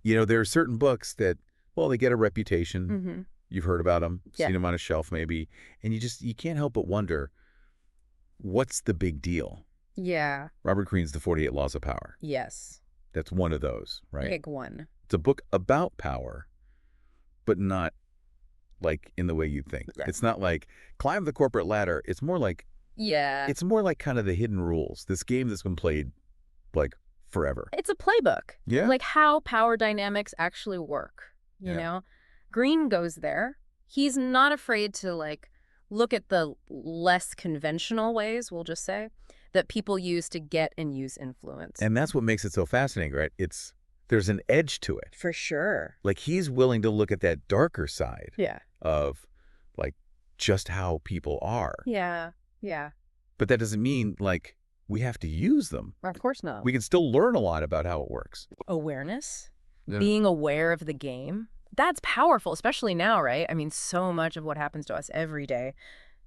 There are certain books that, well, they get a reputation. Mm-hmm. You've heard about them, Yeah. seen them on a shelf maybe, and you can't help but wonder, what's the big deal? Yeah. Robert Greene's The 48 Laws of Power. Yes. That's one of those, right? Big one. It's a book about power, but not like in the way you think. Yeah. It's not like climb the corporate ladder. It's more like kind of the hidden rules. This game that's been played like forever. It's a playbook. Yeah. Like how power dynamics actually work, you know? Greene goes there. He's not afraid to look at the less conventional ways, we'll just say, that people use to get and use influence. And that's what makes it so fascinating, right? There's an edge to it. For sure. Like he's willing to look at that darker side of like just how people are. Yeah. Yeah. But that doesn't mean we have to use them. Of course not. We can still learn a lot about how it works. Awareness, Yeah. being aware of the game, that's powerful, especially now, right? I mean, so much of what happens to us every day,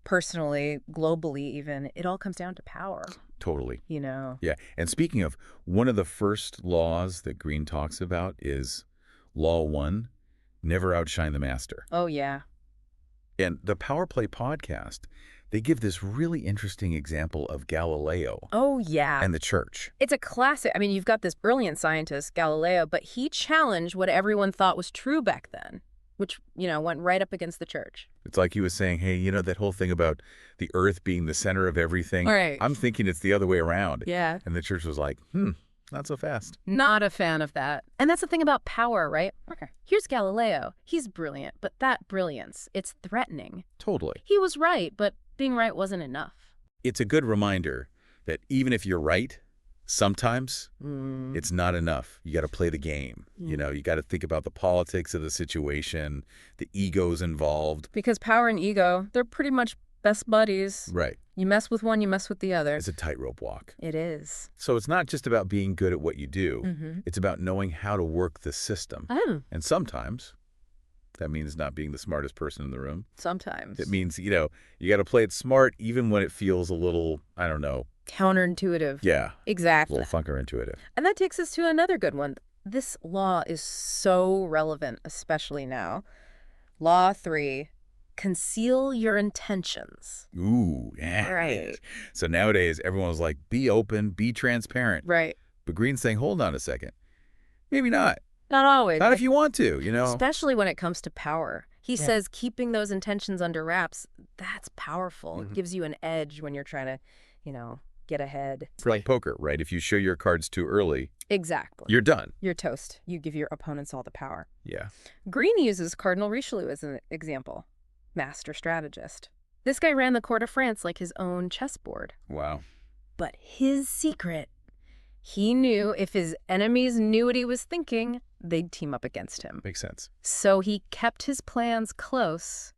personally, globally even, it all comes down to power. Totally. Yeah. And speaking of, one of the first laws that Greene talks about is Law 1, never outshine the master. Oh, yeah. And the Power Play podcast, they give this really interesting example of Galileo. Oh, yeah. And the church. It's a classic. I mean, you've got this brilliant scientist, Galileo, but he challenged what everyone thought was true back then, which, went right up against the church. It's like he was saying, hey, that whole thing about the earth being the center of everything. Right. I'm thinking it's the other way around. Yeah. And the church was like, not so fast. Not a fan of that. And that's the thing about power, right? Okay. Here's Galileo. He's brilliant, but that brilliance, it's threatening. Totally. He was right, but being right wasn't enough. It's a good reminder that even if you're right, sometimes it's not enough. You got to play the game. You got to think about the politics of the situation, the egos involved. Because power and ego, they're pretty much best buddies. Right. You mess with one, you mess with the other. It's a tightrope walk. It is. So it's not just about being good at what you do. It's about knowing how to work the system. Oh. And sometimes that means not being the smartest person in the room. Sometimes. It means, you got to play it smart even when it feels a little, I don't know. Counterintuitive. Yeah. Exactly. A little funkerintuitive. And that takes us to another good one. This law is so relevant, especially now. Law 3, conceal your intentions. Ooh, yeah. Right. So nowadays, everyone's like, be open, be transparent. Right. But Greene's saying, hold on a second. Maybe not. Not always. Not if you want to, Especially when it comes to power. He says keeping those intentions under wraps, that's powerful. It gives you an edge when you're trying to, get ahead. It's like poker, right? If you show your cards too early, Exactly. you're done. You're toast. You give your opponents all the power. Yeah. Greene uses Cardinal Richelieu as an example. Master strategist. This guy ran the court of France like his own chessboard. Wow. But his secret, he knew if his enemies knew what he was thinking, they'd team up against him. Makes sense. So he kept his plans close,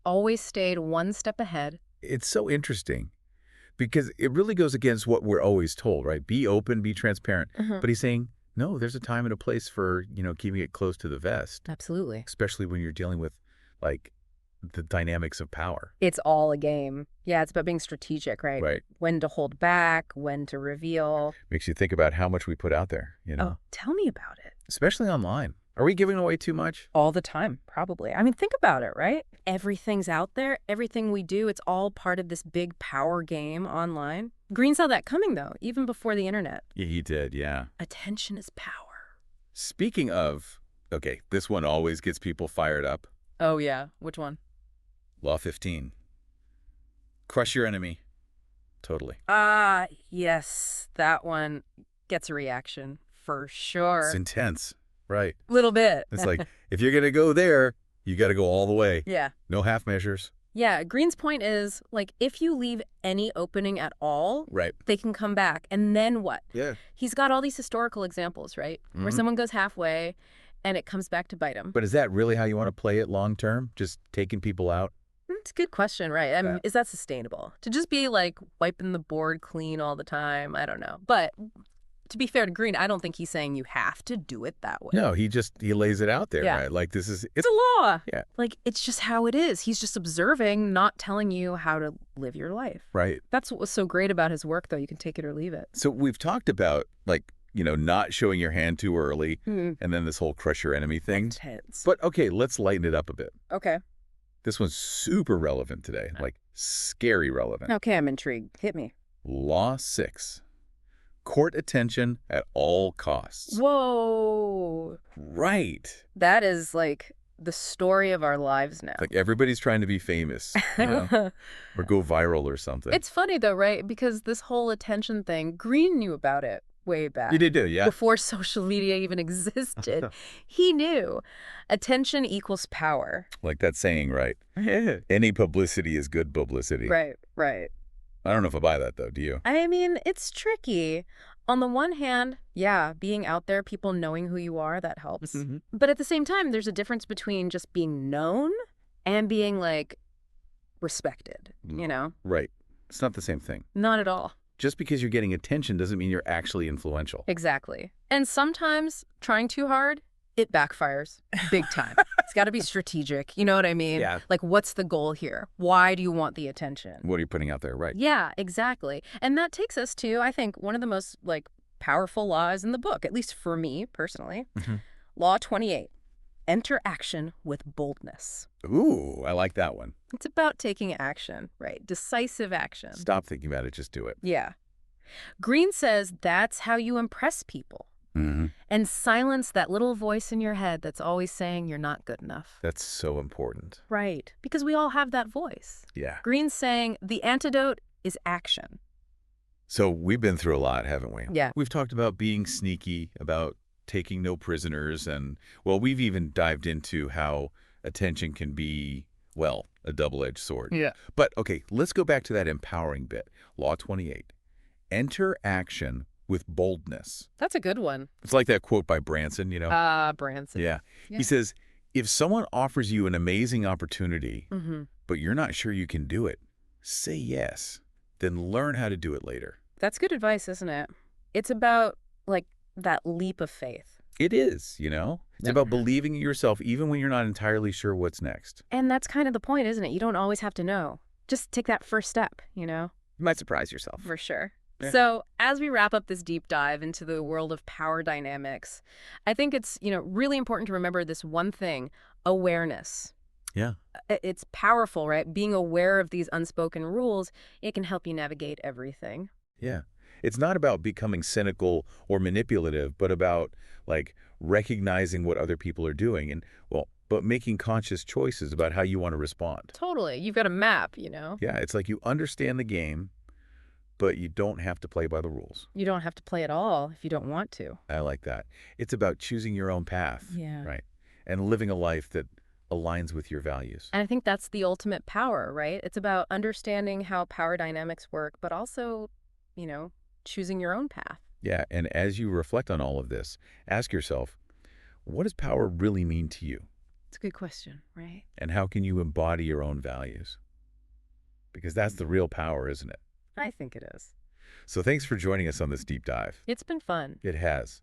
always stayed one step ahead. It's so interesting because it really goes against what we're always told, right? Be open, be transparent. But he's saying, no, there's a time and a place for, keeping it close to the vest. Absolutely. Especially when you're dealing with, the dynamics of power. It's all a game. Yeah, it's about being strategic, right? Right. When to hold back, when to reveal. Makes you think about how much we put out there, Oh, tell me about it. Especially online. Are we giving away too much? All the time, probably. I mean, think about it, right? Everything's out there. Everything we do, it's all part of this big power game online. Greene saw that coming, though, even before the internet. Yeah, he did, yeah. Attention is power. Speaking of, okay, this one always gets people fired up. Oh, yeah. Which one? Law 15. Crush your enemy. Totally. Ah, yes. That one gets a reaction, for sure. It's intense. Right. Little bit. It's like, if you're going to go there, you got to go all the way. Yeah. No half measures. Yeah. Greene's point is, if you leave any opening at all, right, they can come back. And then what? Yeah. He's got all these historical examples, right? Where someone goes halfway and it comes back to bite him. But is that really how you want to play it long term? Just taking people out? It's a good question, right? I mean, is that sustainable? To just be wiping the board clean all the time? I don't know. But to be fair to Greene, I don't think he's saying you have to do it that way. No, he lays it out there, right? Like it's a law. Yeah. It's just how it is. He's just observing, not telling you how to live your life. Right. That's what was so great about his work, though. You can take it or leave it. So we've talked about not showing your hand too early, Hmm. and then this whole crush your enemy thing. Intense. But okay, let's lighten it up a bit. Okay. This one's super relevant today, like scary relevant. Okay, I'm intrigued. Hit me. Law 6. Court attention at all costs. Whoa. Right. That is like the story of our lives now. Like everybody's trying to be famous, or go viral or something. It's funny though, right? Because this whole attention thing, Greene knew about it way back. You did, yeah. Before social media even existed. He knew attention equals power. Like that saying, right? Any publicity is good publicity. Right, right. I don't know if I buy that, though. Do you? I mean, it's tricky. On the one hand, yeah, being out there, people knowing who you are, that helps. But at the same time, there's a difference between just being known and being, like, respected, Right. It's not the same thing. Not at all. Just because you're getting attention doesn't mean you're actually influential. Exactly. And sometimes trying too hard, it backfires big time. It's got to be strategic. You know what I mean? Yeah. Like, what's the goal here? Why do you want the attention? What are you putting out there? Right. Yeah, exactly. And that takes us to, I think, one of the most, like, powerful laws in the book, at least for me personally. Law 28. Enter action with boldness. Ooh, I like that one. It's about taking action, right? Decisive action. Stop thinking about it. Just do it. Yeah. Greene says that's how you impress people. And silence that little voice in your head that's always saying you're not good enough. That's so important. Right. Because we all have that voice. Yeah. Greene's saying the antidote is action. So we've been through a lot, haven't we? Yeah. We've talked about being sneaky, about taking no prisoners, and, well, we've even dived into how attention can be, well, a double-edged sword. Yeah. But, okay, let's go back to that empowering bit. Law 28. Enter action with boldness. That's a good one. It's like that quote by Branson, Branson. Yeah. Yeah. He says, if someone offers you an amazing opportunity, but you're not sure you can do it, say yes. Then learn how to do it later. That's good advice, isn't it? It's about, like, that leap of faith. It is, It's about believing in yourself even when you're not entirely sure what's next. And that's kind of the point, isn't it? You don't always have to know. Just take that first step, You might surprise yourself. For sure. Yeah. So as we wrap up this deep dive into the world of power dynamics, I think it's, really important to remember this one thing, awareness. Yeah. It's powerful, right? Being aware of these unspoken rules, it can help you navigate everything. Yeah. It's not about becoming cynical or manipulative, but about, like, recognizing what other people are doing and, but making conscious choices about how you want to respond. Totally. You've got a map, Yeah, it's like you understand the game, but you don't have to play by the rules. You don't have to play at all if you don't want to. I like that. It's about choosing your own path. Yeah. Right. And living a life that aligns with your values. And I think that's the ultimate power, right? It's about understanding how power dynamics work, but also, choosing your own path. Yeah, and as you reflect on all of this, ask yourself, what does power really mean to you? It's a good question, right? And how can you embody your own values? Because that's the real power, isn't it? I think it is. So thanks for joining us on this deep dive. It's been fun. It has.